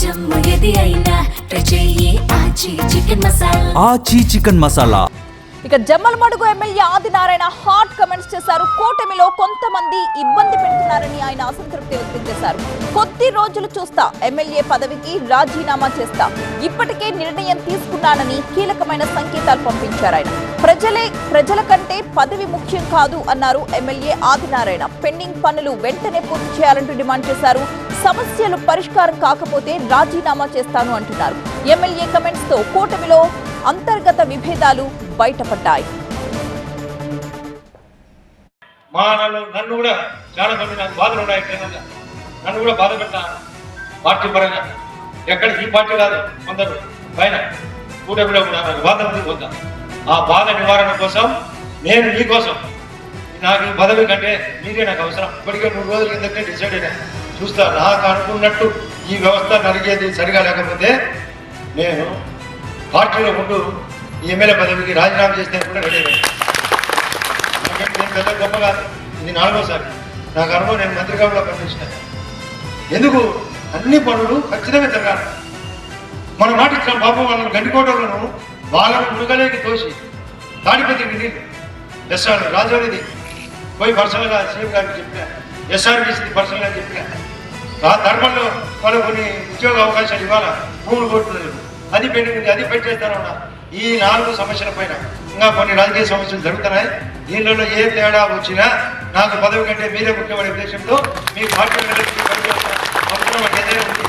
జమ్ము ఏది అయినా ట్రై చెయ్యి ఆచి చికెన్ మసాలా. ఆచి చికెన్ మసాలా. ఇక Jammalamadugu MLA Adinarayana hot comments చేశారు. కూటమిలో కొంతమంది ఇబ్బంది పెడుతున్నారని ఆయన అసంతృప్తి వ్యక్తం చేశారు. కొద్ది రోజులు చూస్తా, ఎమ్మెల్యే పదవికి రాజీనామా చేస్తా, ఇప్పటికే నిర్ణయం తీసుకున్నానని కీలకమైన సంకేతాలు పంపించారు ఆయన. ప్రజల కంటే పదవి ముఖ్యం కాదు అన్నారు ఎమ్మెల్యే ఆదినారాయణ. పెండింగ్ పనులు వెంటనే పూర్తి చేయాలంటూ డిమాండ్ చేశారు. సమస్యలు పరిష్కారం కాకపోతే రాజీనామా చేస్తాను అంటున్నారు. ఎమ్మెల్యే కమెంట్స్ తో కూటమిలో అంతర్గత విభేదాలు బయటపడ్డాయి. నన్ను కూడా చాలా మంది నాకు బాధలు ఉన్నాయి. నన్ను కూడా బాధ పెట్టాను పార్టీ పరంగా. ఎక్కడ ఈ పార్టీ కాదు, కొందరు పైన కూటమిలో కూడా నాకు బాధ ఉంది. పోతా ఆ బాధ నివారణ కోసం నేను మీకోసం, నాకు ఈ పదవి కంటే మీరే నాకు అవసరం. ఇప్పటికే 3 రోజుల కిందకే డిసైడ్ అయినా. చూస్తా, నాకు అనుకున్నట్టు ఈ వ్యవస్థ నడిగేది సరిగా లేకపోతే నేను పార్టీలో ఉంటూ ఈ ఎమ్మెల్యే పదవికి రాజీనామా చేస్తే కూడా రెడీ అయ్యాను. నేను పెద్ద గొప్ప కాదు, ఇది 4వసారి. నాకు అనుభవం, నేను మంత్రిగా కూడా పనిచేసినాను. ఎందుకు అన్ని పనులు ఖచ్చితంగా జరగాలి. మన మాట ఇచ్చిన పాపం వాళ్ళని గండికోటలను వాళ్ళను మురుగలేకి తోసి తాడిపత్రికి నీళ్ళు ఎస్ఆర్ రాజోనిది పోయి పర్సనల్గా సీఎం గారికి చెప్పినా, ఎస్ఆర్బీసీది పర్సనల్గా చెప్పినా. ఆ ధర్మంలో వాళ్ళకు కొన్ని ఉద్యోగ అవకాశాలు ఇవ్వాలా, భూములు కొట్టున్నారు, అది పెండింగ్, అది పెట్టేస్తానన్నా. ఈ 4 సమస్యల పైన ఇంకా కొన్ని రాజకీయ సమస్యలు జరుగుతున్నాయి. దీనిలో ఏ తేడా వచ్చినా నాకు పదవి కంటే మీరే ముఖ్యమైన ఉద్దేశంతో మీ పార్టీ అవసరం ఏదైనా ఉంది.